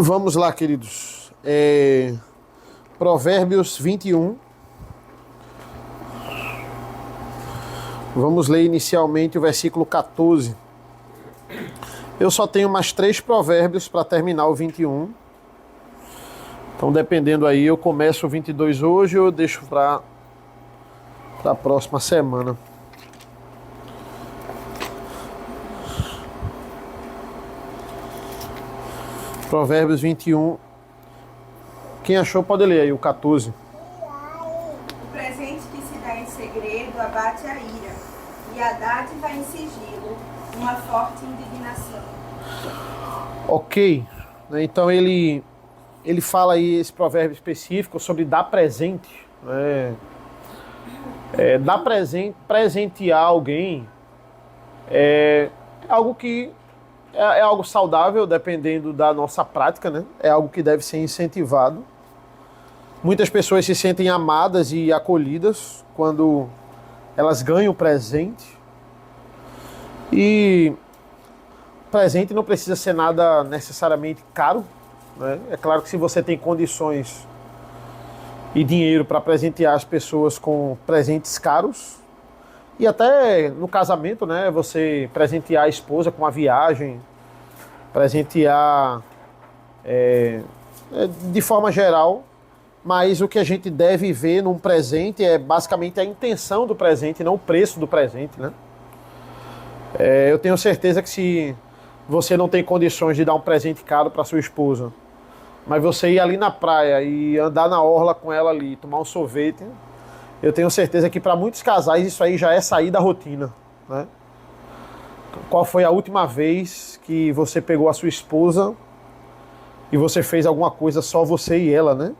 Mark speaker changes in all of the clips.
Speaker 1: Vamos lá, queridos. Provérbios 21. Vamos ler inicialmente o versículo 14. Eu só tenho mais 3 provérbios para terminar o 21. Então, dependendo aí, eu começo o 22 hoje ou eu deixo para a próxima semana. Provérbios 21. Quem achou pode ler aí o 14.
Speaker 2: O presente que se dá em segredo abate a ira, e a dádiva em sigilo, uma forte indignação.
Speaker 1: Ok. Então ele fala aí esse provérbio específico sobre dar presente. Dar presente, presentear alguém é algo que é algo saudável, dependendo da nossa prática, né? É algo que deve ser incentivado. Muitas pessoas se sentem amadas e acolhidas quando elas ganham presente. E presente não precisa ser nada necessariamente caro, né? É claro que se você tem condições e dinheiro para presentear as pessoas com presentes caros, e até no casamento, né, você presentear a esposa com uma viagem, presentear de forma geral, mas o que a gente deve ver num presente é basicamente a intenção do presente, não o preço do presente, né? Eu tenho certeza que se você não tem condições de dar um presente caro para sua esposa, mas você ir ali na praia e andar na orla com ela ali, tomar um sorvete, eu tenho certeza que para muitos casais isso aí já é sair da rotina, né? Qual foi a última vez que você pegou a sua esposa e você fez alguma coisa só você e ela, né?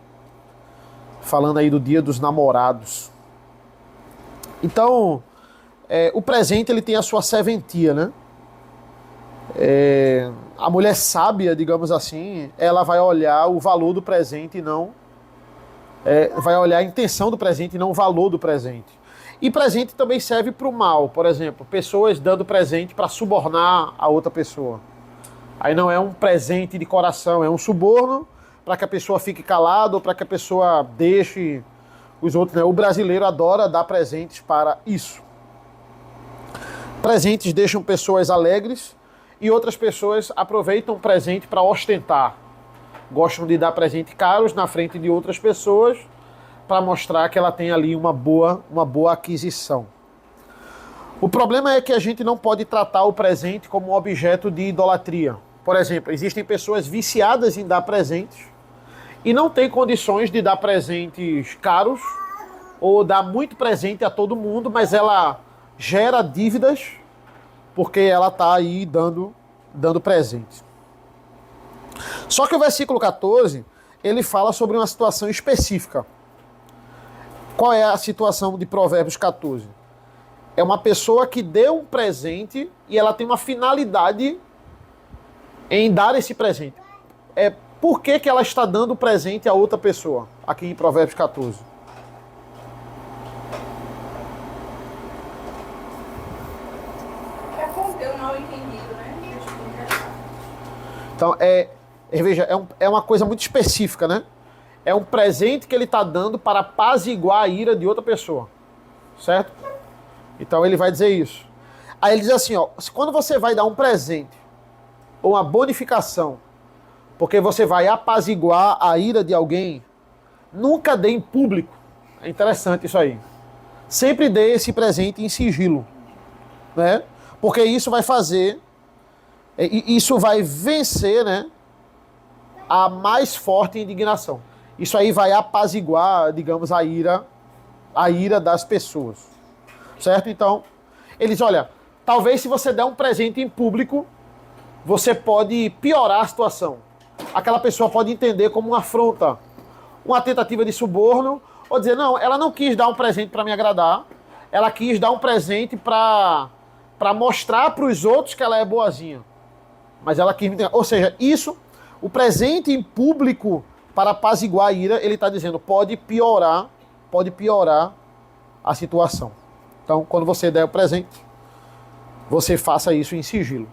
Speaker 1: Falando aí do Dia dos Namorados. Então, o presente ele tem a sua serventia, né? A mulher sábia, digamos assim, ela vai olhar o valor do presente e não... vai olhar a intenção do presente e não o valor do presente. E presente também serve para o mal. Por exemplo, pessoas dando presente para subornar a outra pessoa. Aí não é um presente de coração, é um suborno para que a pessoa fique calada ou para que a pessoa deixe os outros, né? O brasileiro adora dar presentes para isso. Presentes deixam pessoas alegres e outras pessoas aproveitam o presente para ostentar. Gostam de dar presentes caros na frente de outras pessoas para mostrar que ela tem ali uma boa aquisição. O problema é que a gente não pode tratar o presente como um objeto de idolatria. Por exemplo, existem pessoas viciadas em dar presentes e não têm condições de dar presentes caros ou dar muito presente a todo mundo, mas ela gera dívidas porque ela está aí dando presentes. Só que o versículo 14, ele fala sobre uma situação específica. Qual é a situação de Provérbios 14? É uma pessoa que deu um presente e ela tem uma finalidade em dar esse presente. Por que ela está dando o presente a outra pessoa? Aqui em Provérbios 14.
Speaker 2: Para conter o mal entendido, né? Deixa eu pensar.
Speaker 1: Então, veja, é uma coisa muito específica, né? É um presente que ele está dando para apaziguar a ira de outra pessoa. Certo? Então ele vai dizer isso. Aí ele diz assim, ó, quando você vai dar um presente ou uma bonificação, porque você vai apaziguar a ira de alguém, nunca dê em público. É interessante isso aí. Sempre dê esse presente em sigilo, né? Porque isso vai fazer, isso vai vencer, né, a mais forte indignação. Isso aí vai apaziguar, digamos, a ira das pessoas. Certo? Então, eles, olha, talvez se você der um presente em público, você pode piorar a situação. Aquela pessoa pode entender como uma afronta, uma tentativa de suborno, ou dizer, não, ela não quis dar um presente para me agradar, ela quis dar um presente para mostrar para os outros que ela é boazinha. Mas ela quis... Ou seja, isso, o presente em público para apaziguar a ira, ele está dizendo, pode piorar a situação. Então, quando você der o presente, você faça isso em sigilo.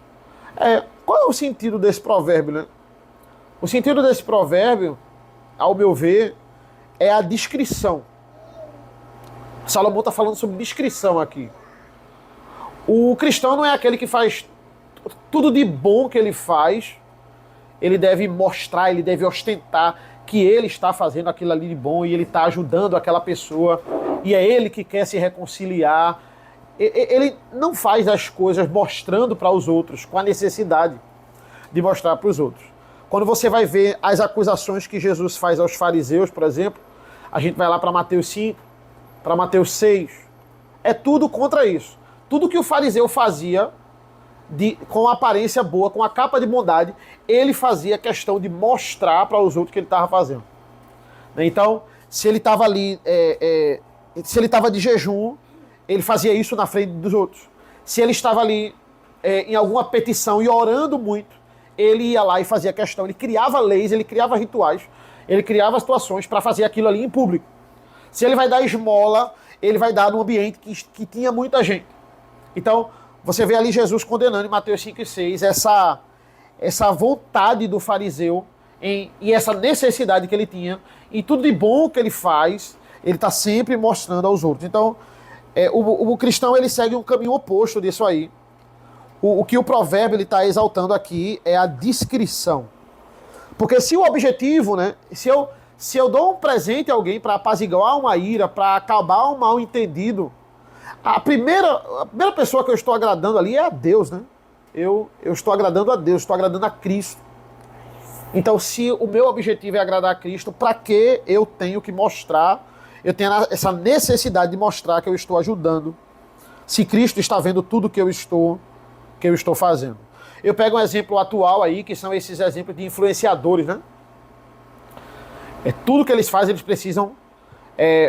Speaker 1: Qual é o sentido desse provérbio, né? O sentido desse provérbio, ao meu ver, é a discrição. Salomão está falando sobre discrição aqui. O cristão não é aquele que faz tudo de bom que ele faz, ele deve mostrar, ele deve ostentar que ele está fazendo aquilo ali de bom e ele está ajudando aquela pessoa e é ele que quer se reconciliar. Ele não faz as coisas mostrando para os outros, com a necessidade de mostrar para os outros. Quando você vai ver as acusações que Jesus faz aos fariseus, por exemplo, a gente vai lá para Mateus 5, para Mateus 6, é tudo contra isso. Tudo que o fariseu fazia com aparência boa, com a capa de bondade, ele fazia questão de mostrar para os outros que ele estava fazendo. Então, se ele estava ali, se ele estava de jejum, ele fazia isso na frente dos outros. Se ele estava ali em alguma petição e orando muito, ele ia lá e fazia questão. Ele criava leis, ele criava rituais, ele criava situações para fazer aquilo ali em público. Se ele vai dar esmola, ele vai dar num ambiente que tinha muita gente. Então, você vê ali Jesus condenando em Mateus 5 e 6 essa vontade do fariseu e essa necessidade que ele tinha, e tudo de bom que ele faz, ele está sempre mostrando aos outros. Então, o cristão ele segue um caminho oposto disso aí. O que o provérbio está exaltando aqui é a discrição. Porque se o objetivo, né, se eu dou um presente a alguém para apaziguar uma ira, para acabar um mal entendido, a primeira pessoa que eu estou agradando ali é a Deus, né? Eu estou agradando a Deus, estou agradando a Cristo. Então, se o meu objetivo é agradar a Cristo, para que eu tenho que mostrar, eu tenho essa necessidade de mostrar que eu estou ajudando, se Cristo está vendo tudo que eu estou fazendo. Eu pego um exemplo atual aí, que são esses exemplos de influenciadores, né? Tudo que eles fazem, eles precisam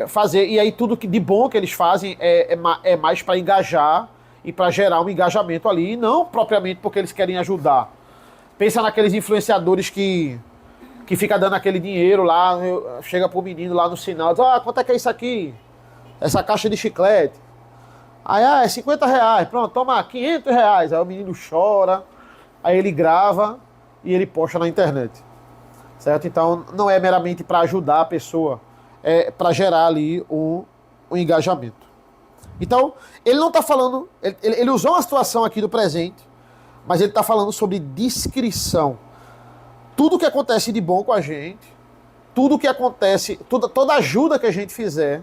Speaker 1: fazer, e aí tudo de bom que eles fazem é mais para engajar e para gerar um engajamento ali, e não propriamente porque eles querem ajudar. Pensa naqueles influenciadores que fica dando aquele dinheiro lá, chega pro menino lá no sinal, diz, quanto é que é isso aqui? Essa caixa de chiclete. Aí, é 50 reais, pronto, toma 500 reais. Aí o menino chora, aí ele grava e ele posta na internet. Certo? Então, não é meramente para ajudar a pessoa, é para gerar ali um engajamento. Então, ele não está falando, ele usou uma situação aqui do presente, mas ele está falando sobre discrição. Tudo que acontece de bom com a gente, tudo que acontece, toda ajuda que a gente fizer,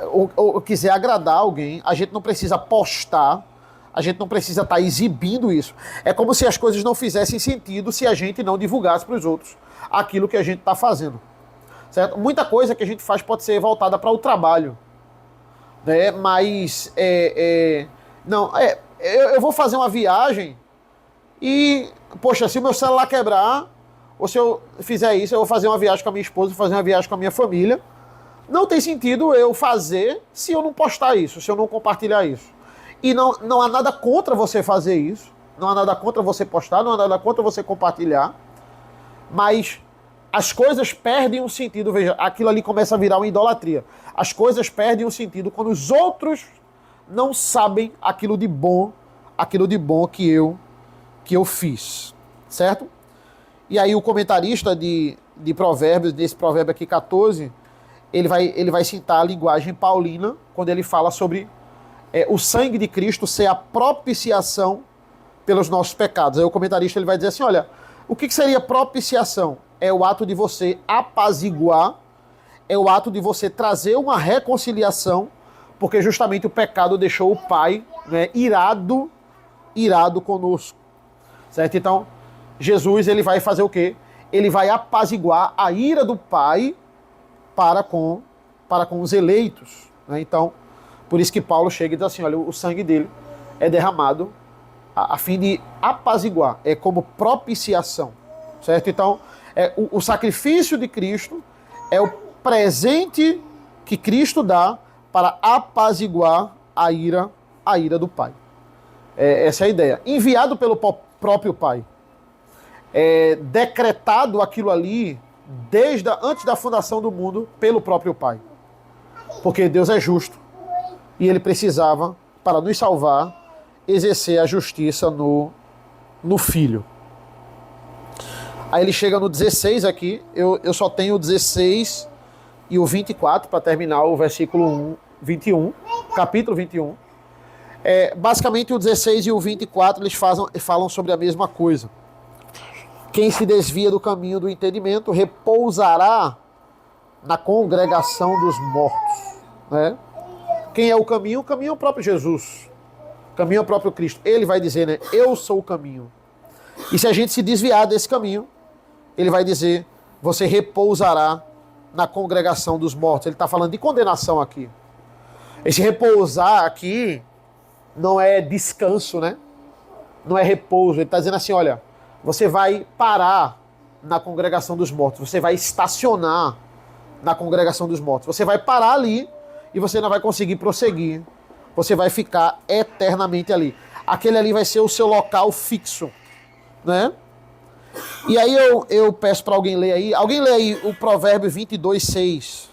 Speaker 1: ou quiser agradar alguém, a gente não precisa postar, a gente não precisa estar exibindo isso. É como se as coisas não fizessem sentido se a gente não divulgasse para os outros aquilo que a gente está fazendo. Certo? Muita coisa que a gente faz pode ser voltada para o trabalho, né? Mas eu vou fazer uma viagem e, poxa, se o meu celular quebrar, ou se eu fizer isso, eu vou fazer uma viagem com a minha esposa, vou fazer uma viagem com a minha família. Não tem sentido eu fazer se eu não postar isso, se eu não compartilhar isso. E não há nada contra você fazer isso, não há nada contra você postar, não há nada contra você compartilhar, mas as coisas perdem um sentido, veja, aquilo ali começa a virar uma idolatria. As coisas perdem um sentido quando os outros não sabem aquilo de bom que eu fiz, certo? E aí o comentarista de Provérbios, desse provérbio aqui 14, ele vai citar a linguagem paulina, quando ele fala sobre o sangue de Cristo ser a propiciação pelos nossos pecados. Aí o comentarista ele vai dizer assim, olha, o que seria propiciação? É o ato de você apaziguar, é o ato de você trazer uma reconciliação, porque justamente o pecado deixou o Pai, né, irado conosco. Certo? Então, Jesus ele vai fazer o quê? Ele vai apaziguar a ira do Pai para com os eleitos. Né? Então, por isso que Paulo chega e diz assim, olha, o sangue dele é derramado a fim de apaziguar, é como propiciação. Certo? Então, o sacrifício de Cristo é o presente que Cristo dá para apaziguar a ira do Pai. Essa é a ideia. Enviado pelo próprio Pai. Decretado aquilo ali antes da fundação do mundo pelo próprio Pai. Porque Deus é justo e ele precisava, para nos salvar, exercer a justiça no Filho. Aí ele chega no 16 aqui, eu só tenho o 16 e o 24 para terminar o versículo 21, capítulo 21. Basicamente o 16 e o 24 eles falam sobre a mesma coisa. Quem se desvia do caminho do entendimento repousará na congregação dos mortos. Né? Quem é o caminho? O caminho é o próprio Jesus. O caminho é o próprio Cristo. Ele vai dizer, né? Eu sou o caminho. E se a gente se desviar desse caminho, ele vai dizer, você repousará na congregação dos mortos. Ele está falando de condenação aqui. Esse repousar aqui não é descanso, né? Não é repouso. Ele está dizendo assim, olha, você vai parar na congregação dos mortos. Você vai estacionar na congregação dos mortos. Você vai parar ali e você não vai conseguir prosseguir. Você vai ficar eternamente ali. Aquele ali vai ser o seu local fixo, né? E aí eu peço para alguém ler aí. Alguém lê aí o provérbio 22:6,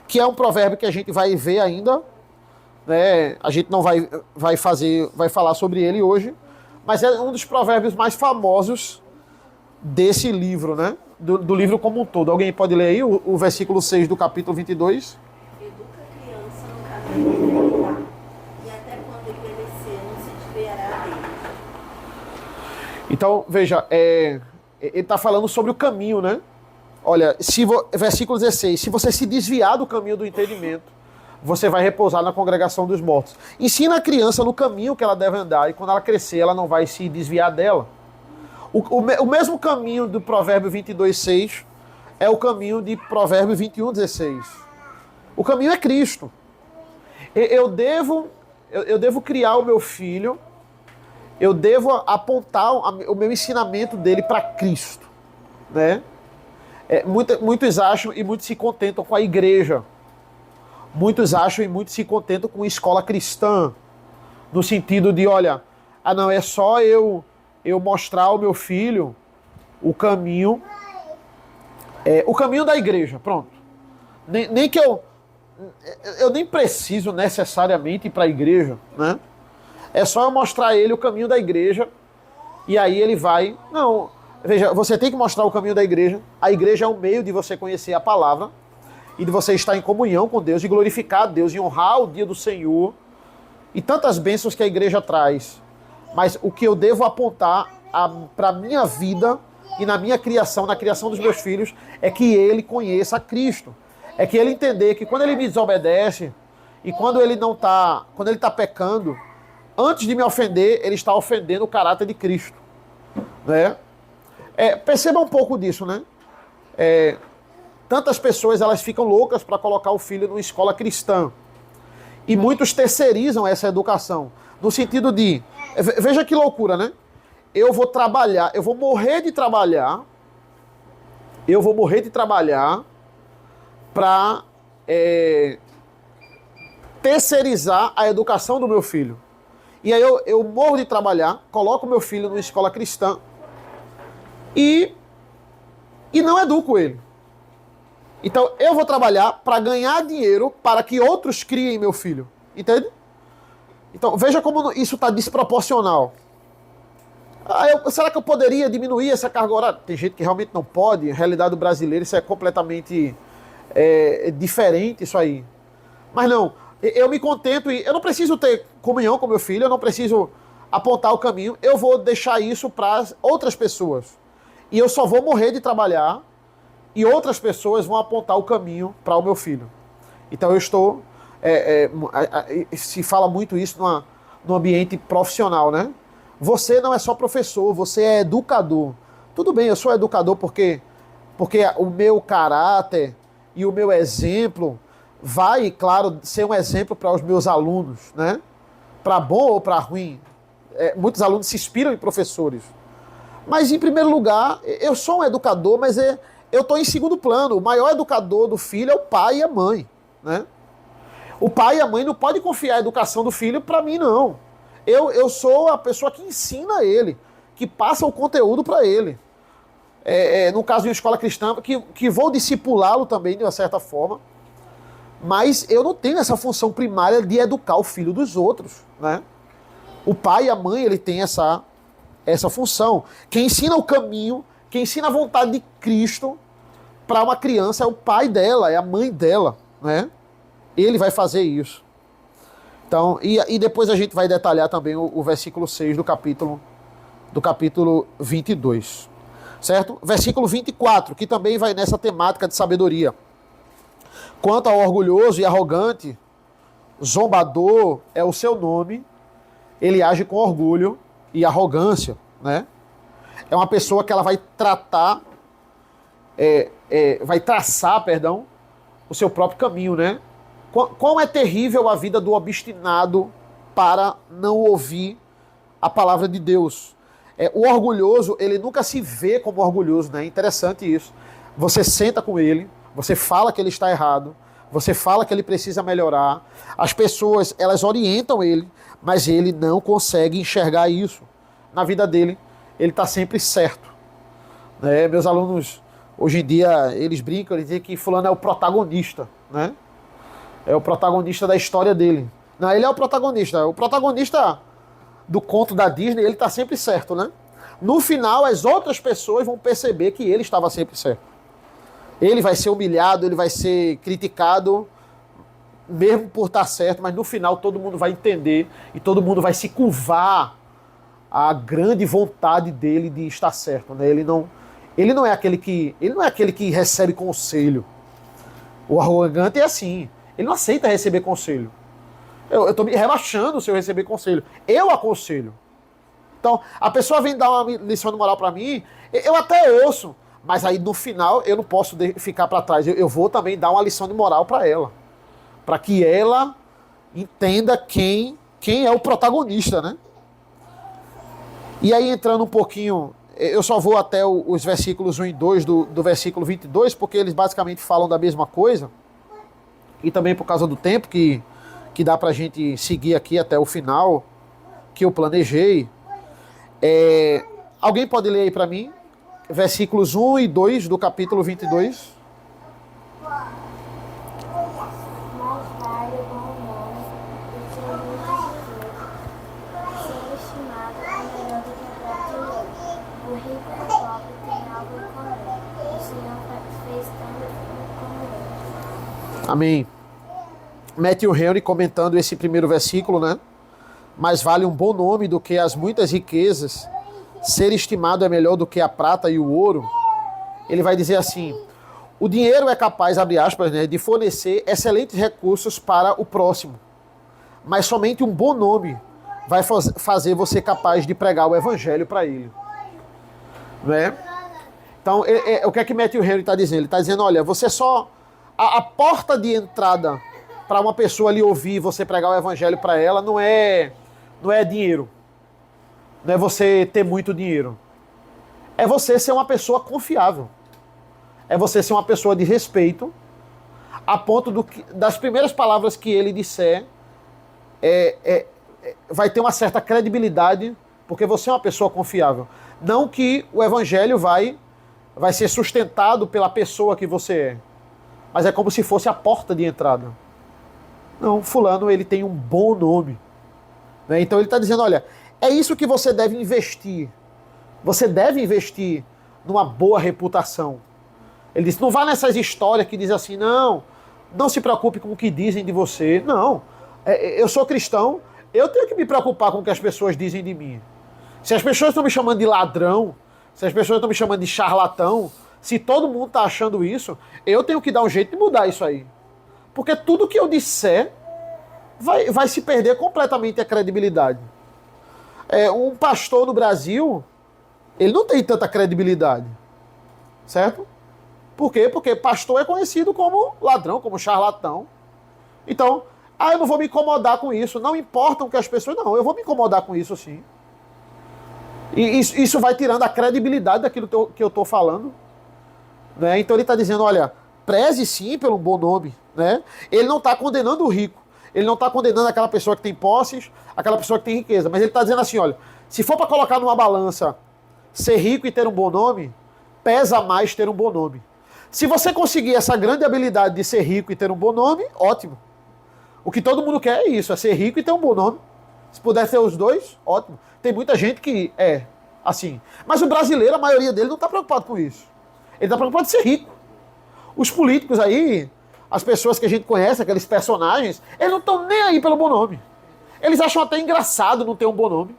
Speaker 1: que é um provérbio que a gente vai ver ainda, né? A gente não vai falar sobre ele hoje, mas é um dos provérbios mais famosos desse livro, né? Do livro como um todo. Alguém pode ler aí o versículo 6 do capítulo 22?
Speaker 2: Educa a criança no caminho que deve andar, e até quando envelhecer não se desviará dele.
Speaker 1: Então, veja, ele está falando sobre o caminho, né? Olha, versículo 16, se você se desviar do caminho do entendimento, você vai repousar na congregação dos mortos. Ensina a criança no caminho que ela deve andar, e quando ela crescer, ela não vai se desviar dela. O mesmo caminho do provérbio 22:6 é o caminho de provérbio 21:16. O caminho é Cristo. Eu devo criar o meu filho, eu devo apontar o meu ensinamento dele para Cristo, né? Muitos acham e muitos se contentam com a igreja. Muitos acham e muitos se contentam com a escola cristã, no sentido de, olha, não, é só eu mostrar ao meu filho o caminho da igreja, pronto. Nem que eu nem preciso necessariamente ir para a igreja, né? É só eu mostrar a ele o caminho da igreja e aí ele vai... Não, veja, você tem que mostrar o caminho da igreja. A igreja é um meio de você conhecer a palavra e de você estar em comunhão com Deus, de glorificar a Deus, e honrar o dia do Senhor e tantas bênçãos que a igreja traz. Mas o que eu devo apontar para a minha vida e na minha criação, na criação dos meus filhos, é que ele conheça Cristo. É que ele entender que quando ele me desobedece e quando ele está pecando, antes de me ofender, ele está ofendendo o caráter de Cristo, né? Perceba um pouco disso, né? Tantas pessoas elas ficam loucas para colocar o filho numa escola cristã. E muitos terceirizam essa educação. No sentido de... Veja que loucura, né? Eu vou trabalhar, eu vou morrer de trabalhar para terceirizar a educação do meu filho. E aí eu morro de trabalhar, coloco meu filho numa escola cristã e não educo ele. Então eu vou trabalhar para ganhar dinheiro para que outros criem meu filho. Entende? Então veja como isso está desproporcional. Será que eu poderia diminuir essa carga horária? Tem gente que realmente não pode. A realidade do brasileiro, isso é completamente diferente, isso aí. Mas não, eu me contento e eu não preciso ter comunhão com meu filho, eu não preciso apontar o caminho, eu vou deixar isso para outras pessoas. E eu só vou morrer de trabalhar e outras pessoas vão apontar o caminho para o meu filho. Então eu estou... se fala muito isso no ambiente profissional, né? Você não é só professor, você é educador. Tudo bem, eu sou educador porque o meu caráter e o meu exemplo vai, claro, ser um exemplo para os meus alunos, né? Para bom ou para ruim. Muitos alunos se inspiram em professores. Mas, em primeiro lugar, eu sou um educador, mas eu estou em segundo plano. O maior educador do filho é o pai e a mãe, né? O pai e a mãe não podem confiar a educação do filho para mim, não. Eu sou a pessoa que ensina ele, que passa o conteúdo para ele. No caso de uma escola cristã, que vou discipulá-lo também, de uma certa forma, mas eu não tenho essa função primária de educar o filho dos outros, né? O pai e a mãe, ele tem essa função. Quem ensina o caminho, Quem ensina a vontade de Cristo para uma criança é o pai dela, é a mãe dela, né? Ele vai fazer isso. Então, e depois a gente vai detalhar também o versículo 6 do capítulo 22. Certo? Versículo 24, que também vai nessa temática de sabedoria. Quanto ao orgulhoso e arrogante, zombador é o seu nome, ele age com orgulho e arrogância, né? É uma pessoa que ela vai traçar, o seu próprio caminho, né? Quão é terrível a vida do obstinado para não ouvir a palavra de Deus. O orgulhoso, ele nunca se vê como orgulhoso, né? É interessante isso. Você senta com ele, você fala que ele está errado, você fala que ele precisa melhorar. As pessoas, elas orientam ele, mas ele não consegue enxergar isso. Na vida dele, ele está sempre certo. Né? Meus alunos, hoje em dia, eles brincam, eles dizem que fulano é o protagonista, né? É o protagonista da história dele. Não, ele é o protagonista. O protagonista do conto da Disney, ele está sempre certo, né? No final, as outras pessoas vão perceber que ele estava sempre certo. Ele vai ser humilhado, ele vai ser criticado, mesmo por estar certo, mas no final todo mundo vai entender e todo mundo vai se curvar à grande vontade dele de estar certo, né? Ele não é aquele que recebe conselho. O arrogante é assim. Ele não aceita receber conselho. Eu estou me rebaixando se eu receber conselho. Eu aconselho. Então, a pessoa vem dar uma lição de moral para mim, eu até ouço, mas aí no final eu não posso ficar para trás. Eu vou também dar uma lição de moral para ela. Para que ela entenda quem é o protagonista, né? E aí, entrando um pouquinho, eu só vou até os versículos 1 e 2 do versículo 22, porque eles basicamente falam da mesma coisa. E também por causa do tempo que dá pra gente seguir aqui até o final, que eu planejei. Alguém pode ler aí pra mim? Versículos 1 e 2 do capítulo 22.
Speaker 3: Mais vale o bom nome do que muito dinheiro. Ser estimado é melhor do que a própria dinheiro. O rico e o pobre têm algo em comum. O Senhor fez tanto como ele.
Speaker 1: Amém. Matthew Henry comentando esse primeiro versículo, né? Mais vale um bom nome do que as muitas riquezas. Ser estimado é melhor do que a prata e o ouro. Ele vai dizer assim: o dinheiro é capaz, abre aspas, né, de fornecer excelentes recursos para o próximo. Mas somente um bom nome vai fazer você capaz de pregar o evangelho para ele. Né? Então, o que é que Matthew Henry está dizendo? Ele está dizendo, olha, você só... A porta de entrada para uma pessoa lhe ouvir, você pregar o evangelho para ela, não é dinheiro. Não é você ter muito dinheiro. É você ser uma pessoa confiável. É você ser uma pessoa de respeito, a ponto das primeiras palavras que ele disser, vai ter uma certa credibilidade, porque você é uma pessoa confiável. Não que o evangelho vai ser sustentado pela pessoa que você é, mas é como se fosse a porta de entrada. Não, fulano, ele tem um bom nome. Né? Então ele está dizendo, olha, é isso que você deve investir. Você deve investir numa boa reputação. Ele disse, não vá nessas histórias que dizem assim, não se preocupe com o que dizem de você. Não, eu sou cristão, eu tenho que me preocupar com o que as pessoas dizem de mim. Se as pessoas estão me chamando de ladrão, se as pessoas estão me chamando de charlatão, se todo mundo está achando isso, eu tenho que dar um jeito de mudar isso aí. Porque tudo que eu disser vai se perder completamente a credibilidade. Um pastor no Brasil, ele não tem tanta credibilidade. Certo? Por quê? Porque pastor é conhecido como ladrão, como charlatão. Então, eu não vou me incomodar com isso. Não importam que as pessoas... Não, eu vou me incomodar com isso sim. E isso vai tirando a credibilidade daquilo que eu estou falando. Né? Então ele está dizendo, olha, preze sim pelo bom nome. Né? Ele não está condenando o rico. Ele não está condenando aquela pessoa que tem posses, aquela pessoa que tem riqueza. Mas ele está dizendo assim, olha, se for para colocar numa balança ser rico e ter um bom nome, pesa mais ter um bom nome. Se você conseguir essa grande habilidade de ser rico e ter um bom nome, ótimo. O que todo mundo quer é isso, é ser rico e ter um bom nome. Se puder ter os dois, ótimo. Tem muita gente que assim. Mas o brasileiro, a maioria dele não está preocupado com isso. Ele está preocupado em ser rico. Os políticos aí, as pessoas que a gente conhece, aqueles personagens, eles não estão nem aí pelo bom nome. Eles acham até engraçado não ter um bom nome.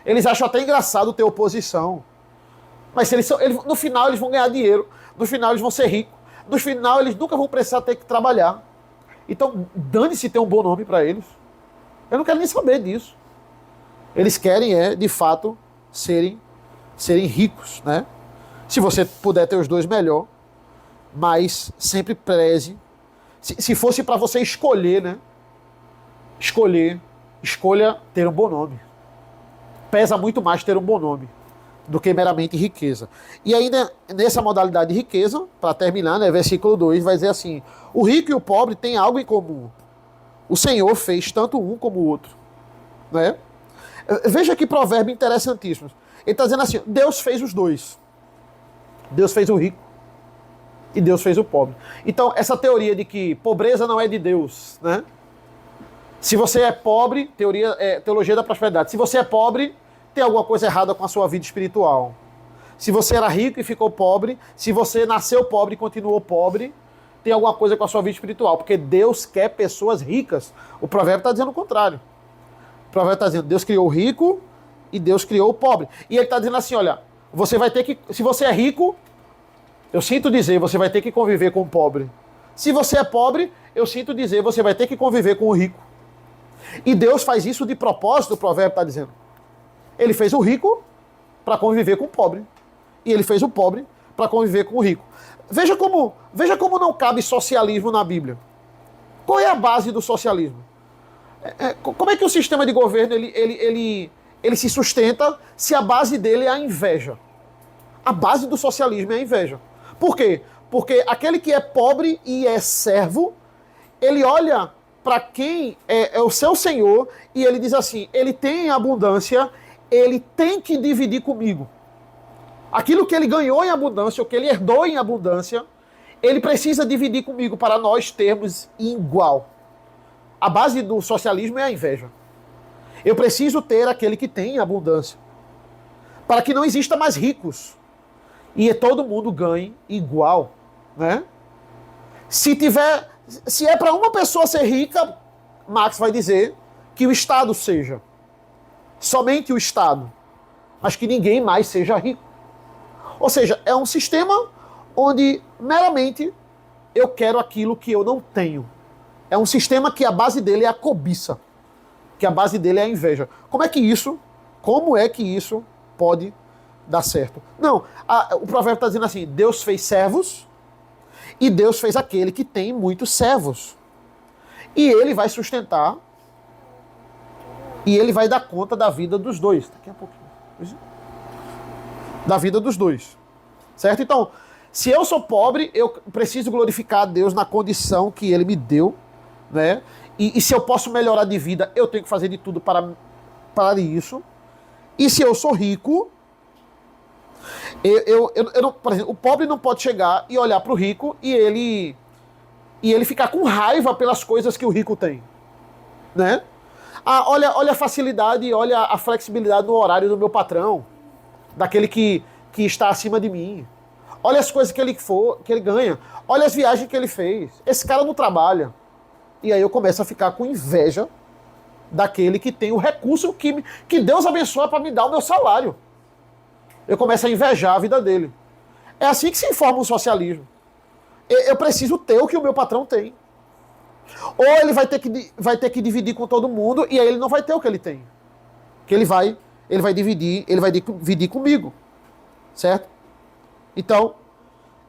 Speaker 1: Eles acham até engraçado ter oposição. Mas no final eles vão ganhar dinheiro. No final eles vão ser ricos. No final eles nunca vão precisar ter que trabalhar. Então, dane-se ter um bom nome para eles. Eu não quero nem saber disso. Eles querem, de fato, serem ricos, né? Se você puder ter os dois, melhor. Mas sempre preze. Se fosse para você escolher, né? Escolha ter um bom nome. Pesa muito mais ter um bom nome do que meramente riqueza. E ainda nessa modalidade de riqueza, para terminar, né, versículo 2 vai dizer assim: o rico e o pobre têm algo em comum. O Senhor fez tanto um como o outro. Né? Veja que provérbio interessantíssimo. Ele está dizendo assim: Deus fez os dois. Deus fez o rico e Deus fez o pobre. Então, essa teoria de que pobreza não é de Deus, né? Se você é pobre, teologia da prosperidade. Se você é pobre, tem alguma coisa errada com a sua vida espiritual. Se você era rico e ficou pobre, se você nasceu pobre e continuou pobre, tem alguma coisa com a sua vida espiritual. Porque Deus quer pessoas ricas. O provérbio está dizendo o contrário. O provérbio está dizendo: Deus criou o rico e Deus criou o pobre. E ele está dizendo assim: olha, você vai ter que... Se você é rico, eu sinto dizer, você vai ter que conviver com o pobre. Se você é pobre, eu sinto dizer, você vai ter que conviver com o rico. E Deus faz isso de propósito, o provérbio está dizendo. Ele fez o rico para conviver com o pobre. E ele fez o pobre para conviver com o rico. Veja como não cabe socialismo na Bíblia. Qual é a base do socialismo? Como é que o sistema de governo ele se sustenta se a base dele é a inveja? A base do socialismo é a inveja. Por quê? Porque aquele que é pobre e é servo, ele olha para quem é o seu senhor e ele diz assim: ele tem abundância, ele tem que dividir comigo. Aquilo que ele ganhou em abundância, o que ele herdou em abundância, ele precisa dividir comigo para nós termos igual. A base do socialismo é a inveja. Eu preciso ter aquele que tem abundância, para que não exista mais ricos e todo mundo ganhe igual, né? Se é para uma pessoa ser rica, Marx vai dizer que o Estado seja. Somente o Estado. Mas que ninguém mais seja rico. Ou seja, é um sistema onde meramente eu quero aquilo que eu não tenho. É um sistema que a base dele é a cobiça. Que a base dele é a inveja. Como é que isso pode dar certo? Não, o provérbio está dizendo assim: Deus fez servos e Deus fez aquele que tem muitos servos. E ele vai sustentar e ele vai dar conta da vida dos dois. Daqui a pouquinho. Da vida dos dois. Certo? Então, se eu sou pobre, eu preciso glorificar a Deus na condição que ele me deu, né? E se eu posso melhorar de vida, eu tenho que fazer de tudo para isso. E se eu sou rico, eu não, por exemplo, o pobre não pode chegar e olhar para o rico e ele ficar com raiva pelas coisas que o rico tem, né? Olha a facilidade, olha a flexibilidade no horário do meu patrão, daquele que está acima de mim. Olha as coisas que ele ganha. Olha as viagens que ele fez. Esse cara não trabalha. E aí eu começo a ficar com inveja daquele que tem o recurso que Deus abençoa para me dar o meu salário. Eu começo a invejar a vida dele. É assim que se informa o socialismo. Eu preciso ter o que o meu patrão tem. Ou ele vai ter que dividir com todo mundo e aí ele não vai ter o que ele tem. Que ele vai dividir comigo. Certo? Então,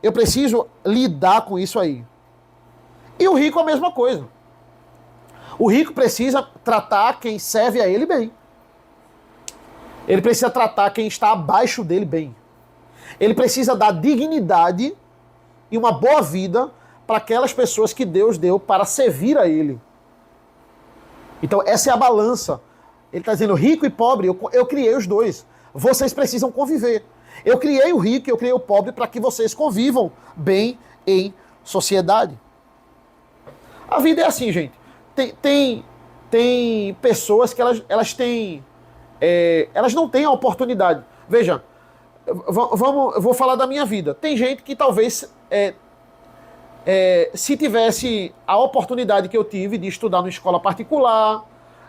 Speaker 1: eu preciso lidar com isso aí. E o rico é a mesma coisa. O rico precisa tratar quem serve a ele bem. Ele precisa tratar quem está abaixo dele bem. Ele precisa dar dignidade e uma boa vida para aquelas pessoas que Deus deu para servir a ele. Então essa é a balança. Ele está dizendo rico e pobre, eu criei os dois. Vocês precisam conviver. Eu criei o rico e eu criei o pobre para que vocês convivam bem em sociedade. A vida é assim, gente. Tem pessoas que elas não têm a oportunidade. Veja, eu vou falar da minha vida. Tem gente que talvez, se tivesse a oportunidade que eu tive de estudar numa escola particular,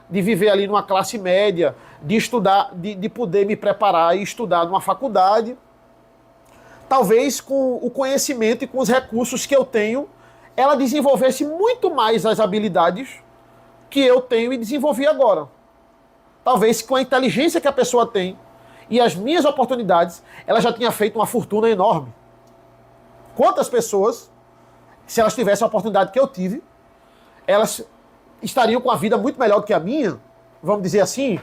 Speaker 1: de viver ali numa classe média, de estudar, de poder me preparar e estudar numa faculdade, talvez com o conhecimento e com os recursos que eu tenho, ela desenvolvesse muito mais as habilidades que eu tenho e desenvolvi agora. Talvez com a inteligência que a pessoa tem e as minhas oportunidades, ela já tinha feito uma fortuna enorme. Quantas pessoas, se elas tivessem a oportunidade que eu tive, elas estariam com a vida muito melhor do que a minha, vamos dizer assim.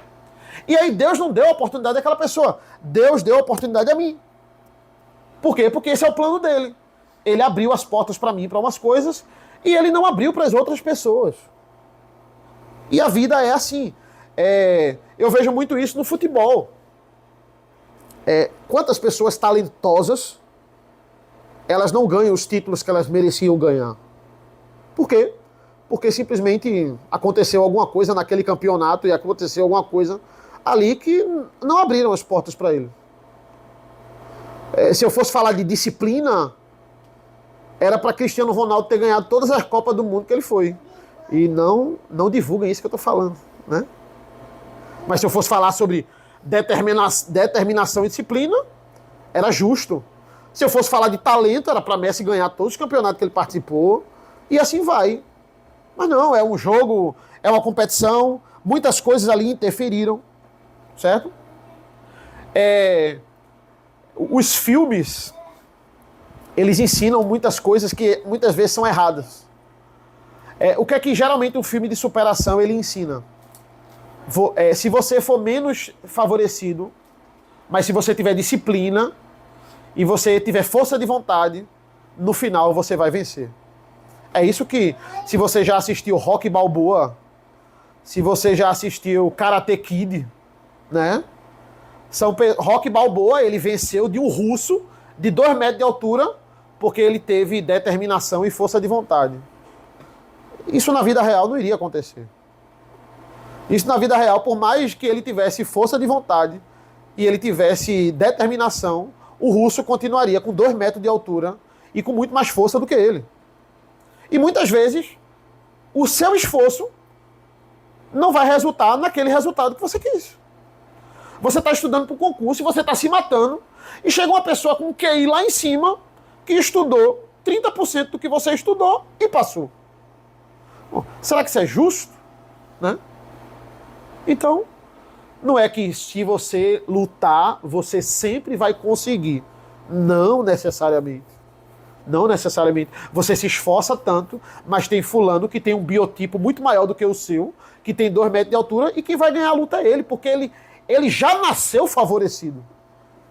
Speaker 1: E aí Deus não deu a oportunidade àquela pessoa. Deus deu a oportunidade a mim. Por quê? Porque esse é o plano dele. Ele abriu as portas para mim, para umas coisas, e ele não abriu para as outras pessoas. E a vida é assim. Eu vejo muito isso no futebol. Quantas pessoas talentosas, elas não ganham os títulos que elas mereciam ganhar. Por quê? Porque simplesmente aconteceu alguma coisa naquele campeonato e aconteceu alguma coisa ali que não abriram as portas para ele. Se eu fosse falar de disciplina, era para Cristiano Ronaldo ter ganhado todas as Copas do Mundo que ele foi. E não divulguem isso que eu estou falando, né? Mas se eu fosse falar sobre determinação e disciplina, era justo. Se eu fosse falar de talento, era para Messi ganhar todos os campeonatos que ele participou. E assim vai. Mas não, é um jogo, é uma competição, muitas coisas ali interferiram, certo? Os filmes, eles ensinam muitas coisas que muitas vezes são erradas. O que é que geralmente um filme de superação ele ensina? Se você for menos favorecido, mas se você tiver disciplina e você tiver força de vontade, no final você vai vencer. É isso que, se você já assistiu Rocky Balboa, se você já assistiu Karate Kid, né? Rocky Balboa, ele venceu de um russo de 2 metros de altura, porque ele teve determinação e força de vontade. Isso na vida real não iria acontecer. Isso na vida real, por mais que ele tivesse força de vontade e ele tivesse determinação, o russo continuaria com 2 metros de altura e com muito mais força do que ele. E muitas vezes, o seu esforço não vai resultar naquele resultado que você quis. Você está estudando para o concurso e você está se matando, e chega uma pessoa com um QI lá em cima, que estudou 30% do que você estudou e passou. Bom, será que isso é justo? Né? Então, não é que se você lutar, você sempre vai conseguir. Não necessariamente. Não necessariamente. Você se esforça tanto, mas tem fulano que tem um biotipo muito maior do que o seu, que tem 2 metros de altura, e quem vai ganhar a luta é ele, porque ele já nasceu favorecido.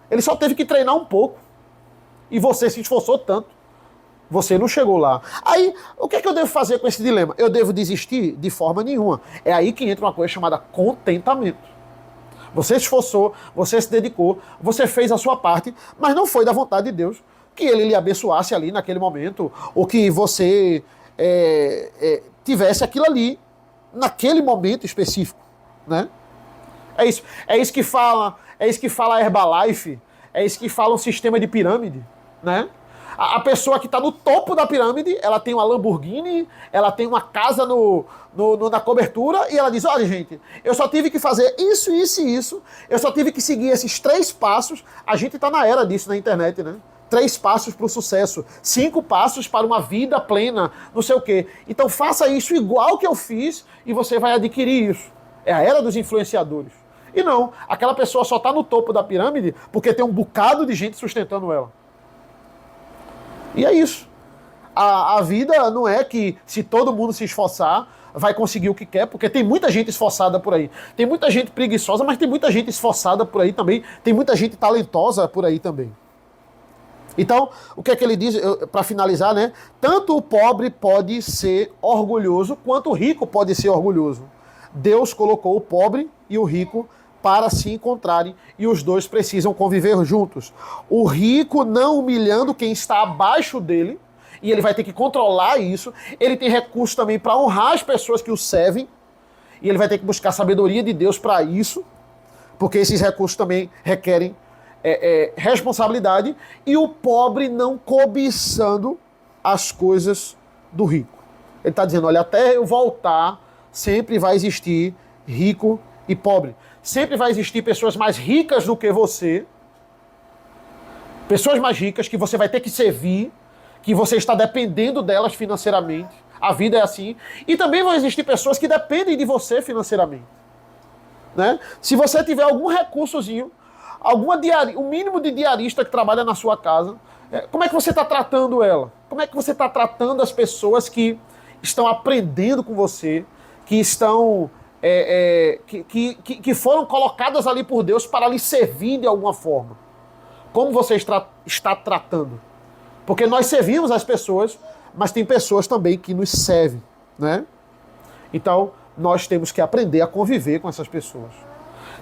Speaker 1: Ele só teve que treinar um pouco. E você se esforçou tanto. Você não chegou lá. Aí, o que é que eu devo fazer com esse dilema? Eu devo desistir? De forma nenhuma. É aí que entra uma coisa chamada contentamento. Você se esforçou, você se dedicou, você fez a sua parte, mas não foi da vontade de Deus que ele lhe abençoasse ali naquele momento, ou que você tivesse aquilo ali naquele momento específico, né? É isso que fala a Herbalife, é isso que fala o sistema de pirâmide, né? A pessoa que está no topo da pirâmide, ela tem uma Lamborghini, ela tem uma casa na cobertura, e ela diz, olha gente, eu só tive que fazer isso, isso e isso, eu só tive que seguir esses 3 passos, a gente está na era disso na internet, né? 3 passos para o sucesso, 5 passos para uma vida plena, não sei o quê. Então faça isso igual que eu fiz e você vai adquirir isso. É a era dos influenciadores. E não, aquela pessoa só está no topo da pirâmide porque tem um bocado de gente sustentando ela. E é isso. A vida não é que se todo mundo se esforçar, vai conseguir o que quer, porque tem muita gente esforçada por aí. Tem muita gente preguiçosa, mas tem muita gente esforçada por aí também. Tem muita gente talentosa por aí também. Então, o que é que ele diz, para finalizar, né? Tanto o pobre pode ser orgulhoso, quanto o rico pode ser orgulhoso. Deus colocou o pobre e o rico para se encontrarem, e os dois precisam conviver juntos. O rico não humilhando quem está abaixo dele, e ele vai ter que controlar isso. Ele tem recursos também para honrar as pessoas que o servem, e ele vai ter que buscar sabedoria de Deus para isso, porque esses recursos também requerem responsabilidade, e o pobre não cobiçando as coisas do rico. Ele está dizendo, olha, até eu voltar, sempre vai existir rico e pobre. Sempre vai existir pessoas mais ricas do que você, pessoas mais ricas que você vai ter que servir, que você está dependendo delas financeiramente. A vida é assim. E também vão existir pessoas que dependem de você financeiramente. Né? Se você tiver algum recursozinho, o mínimo de diarista que trabalha na sua casa, como é que você está tratando ela? Como é que você está tratando as pessoas que estão aprendendo com você, que estão que foram colocadas ali por Deus para lhe servir de alguma forma? Como você está tratando? Porque nós servimos as pessoas, mas tem pessoas também que nos servem, né? Então, nós temos que aprender a conviver com essas pessoas.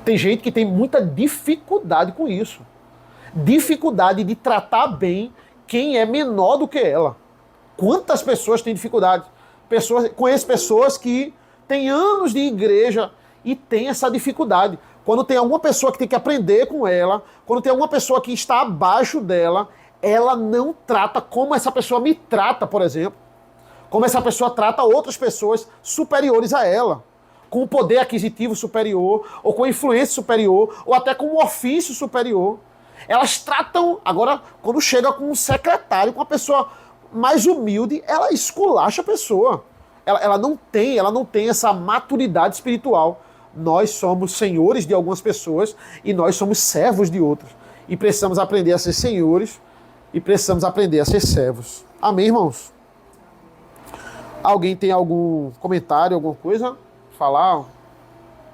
Speaker 1: Tem gente que tem muita dificuldade com isso. Dificuldade de tratar bem quem é menor do que ela. Quantas pessoas têm dificuldade? Conheço pessoas que têm anos de igreja e têm essa dificuldade. Quando tem alguma pessoa que tem que aprender com ela, quando tem alguma pessoa que está abaixo dela, ela não trata como essa pessoa me trata, por exemplo. Como essa pessoa trata outras pessoas superiores a ela. Com um poder aquisitivo superior, ou com influência superior, ou até com um ofício superior. Elas tratam, agora, quando chega com um secretário, com uma pessoa mais humilde, ela esculacha a pessoa. Ela não tem essa maturidade espiritual. Nós somos senhores de algumas pessoas e nós somos servos de outras. E precisamos aprender a ser senhores e precisamos aprender a ser servos. Amém, irmãos? Alguém tem algum comentário, alguma coisa? Falar?